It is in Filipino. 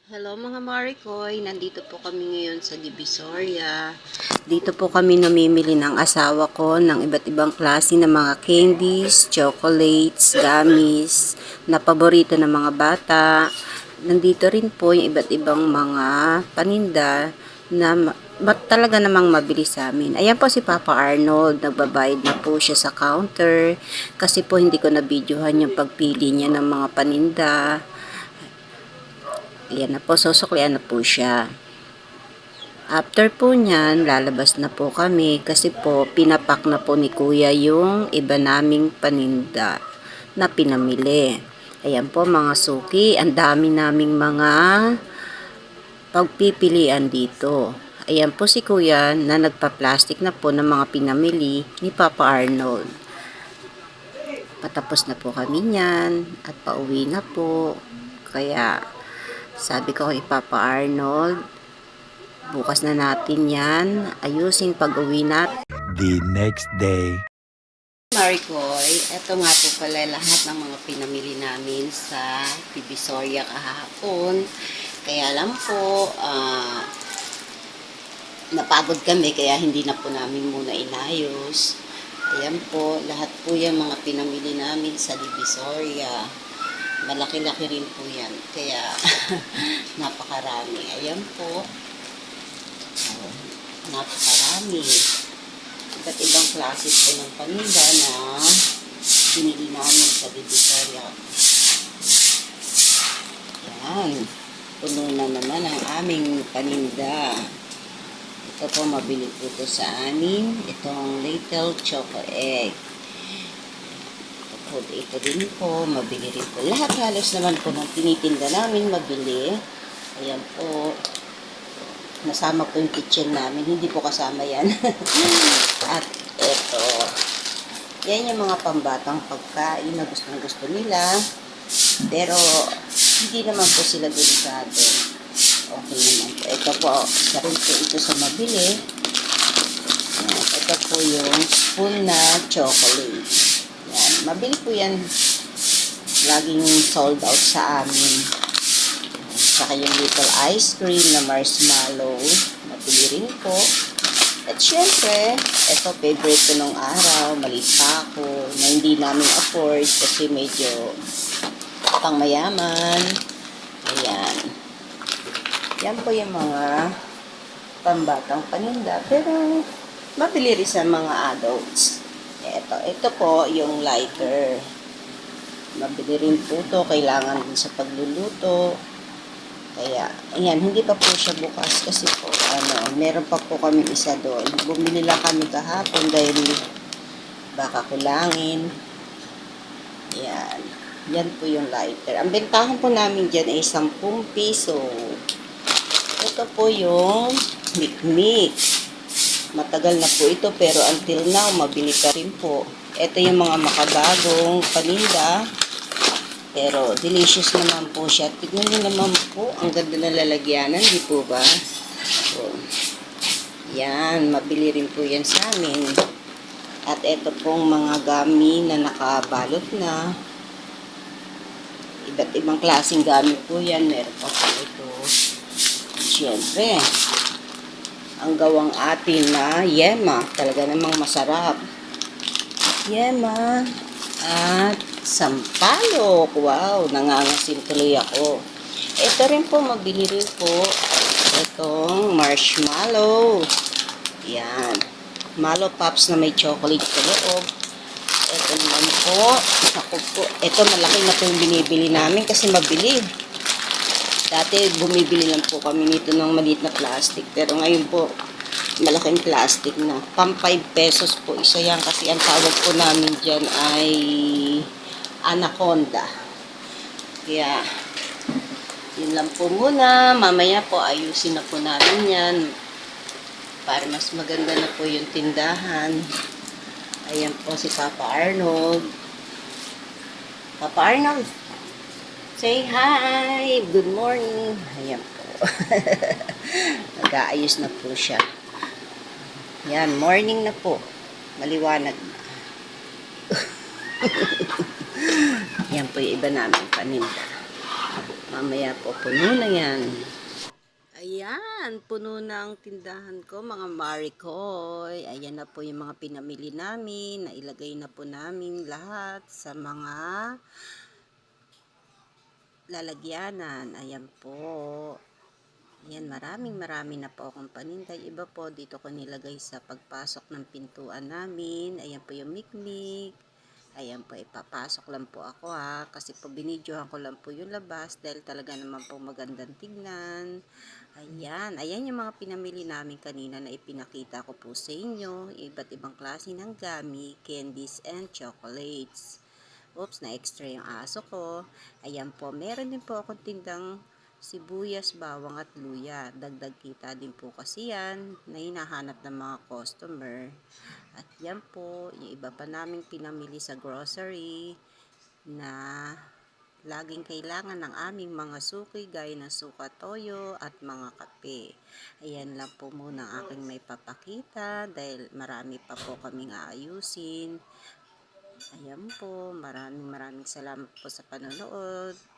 Hello mga Marikoy, nandito po kami ngayon sa Divisoria. Dito po kami namimili ng asawa ko ng iba't ibang klase ng mga candies, chocolates, gummies, na paborito ng mga bata. Nandito rin po yung iba't ibang mga paninda na talaga namang mabili sa amin. Ayan po si Papa Arnold, nagbabayad na po siya sa counter kasi po hindi ko na-videohan yung pagpili niya ng mga paninda. Yan na po, susuklian na po siya. After po nyan, lalabas na po kami kasi po pinapak na po ni Kuya yung iba naming paninda na pinamili. Ayan po mga suki, ang dami naming mga pagpipilian dito. Ayan po si Kuya na nagpa-plastic na po ng mga pinamili ni Papa Arnold. Patapos na po kami nyan at pauwi na po. Kaya sabi ko kay Papa Arnold, bukas na natin yan ayusin pag-uwi natin. The next day. Maricoy, eto nga po pala lahat ng mga pinamili namin sa Divisoria kahapon. Kaya lang po, napagod kami kaya hindi na po namin muna inayos. Ayan po, lahat po yung mga pinamili namin sa Divisoria. Malaki-laki rin po yan. Kaya, napakarami. Ayan po. Oh, napakarami. Iba't ibang klase po ng paninda na binili namin sa Divisoria. Ayan. Puno na naman ang aming paninda. Ito po, mabili po ito sa amin. Itong Little Choco Egg. Ito din po, mabili rin po. Lahat halos naman po ng tinitinda namin mabili. Ayan po. Nasama po yung kitchen namin. Hindi po kasama yan. At ito. Yan yung mga pambatang pagkain na gustong-gusto nila. Pero, hindi naman po sila delikado. Okay naman po. Ito po, isa rin po ito sa mabili. Ito po yung spoon na chocolate. Yan. Mabili po yan. Laging sold out sa amin. Saka yung little ice cream na marshmallow. Mabili rin po. At syempre, ito favorite ko nung araw. Maliit pa ako na hindi namin afford kasi medyo pang mayaman. Ayan. Yan po yung mga pambatang paninda. Pero, mabili rin sa mga adults. Ito po yung lighter. Mabili rin po ito. Kailangan din sa pagluluto. Kaya, ayan, hindi pa po siya bukas kasi po, meron pa po kami isa doon. Bumili lang kami kahapon dahil baka kulangin. Ayan. Yan po yung lighter. Ang bentahan po namin dyan ay 10 piso. Ito po yung Mikmik. Matagal na po ito pero until now mabili pa rin po. Ito yung mga makabagong paninda pero delicious naman po siya. Tignan nyo naman po ang ganda ng lalagyanan, di po ba? So, yan, mabili rin po yan sa amin. At ito pong mga gummy na nakabalot na. Iba't ibang klaseng gummy po yan. Meron pa po ito. Siyempre, ang gawang atin na yema. Talaga namang masarap. Yema. At sampalok. Wow, nangangasin tuloy ako. Ito rin po, mabili rin po. Itong marshmallow. Yan. Malo Pops na may chocolate sa loob. Ito naman po. Ako po. Ito malaki na po yung binibili namin kasi mabili. Dati bumibili lang po kami nito ng maliit na plastic. Pero ngayon po, malaking plastic na. Pang 5 pesos po isa yan kasi ang tawag po namin dyan ay anaconda. Kaya, yun lang po muna. Mamaya po ayusin na po namin yan para mas maganda na po yung tindahan. Ayan po si Papa Arnold. Papa Arnold, say hi! Good morning! Ayan po. Nag-aayos na po siya. Yan, morning na po. Maliwanag na. Yan po yung iba namin paninda. Mamaya po, puno na yan. Ayan, puno na ang tindahan ko, mga Maricoy. Ayan na po yung mga pinamili namin. Nailagay na po namin lahat sa mga lalagyanan. Ayan po. Ayan, maraming na po akong paninda. Iba po, dito ko nilagay sa pagpasok ng pintuan namin. Ayan po yung mikmik. Ayan po, ipapasok lang po ako ha. Kasi po binidyohan ko lang po yung labas dahil talaga naman po magandang tignan. Ayan yung mga pinamili namin kanina na ipinakita ko po sa inyo. Iba't ibang klase ng gummy, candies, and chocolates. Oops, na-extra yung aso ko. Ayan po, meron din po akong tindang sibuyas, bawang at luya. Dagdag kita din po kasi yan na hinahanap ng mga customer. At yan po, yung iba pa naming pinamili sa grocery na laging kailangan ng aming mga suki gaya ng suka toyo at mga kape. Ayan lang po muna ang aking may papakita dahil marami pa po kaming aayusin. Ayan po, maraming salamat po sa panonood.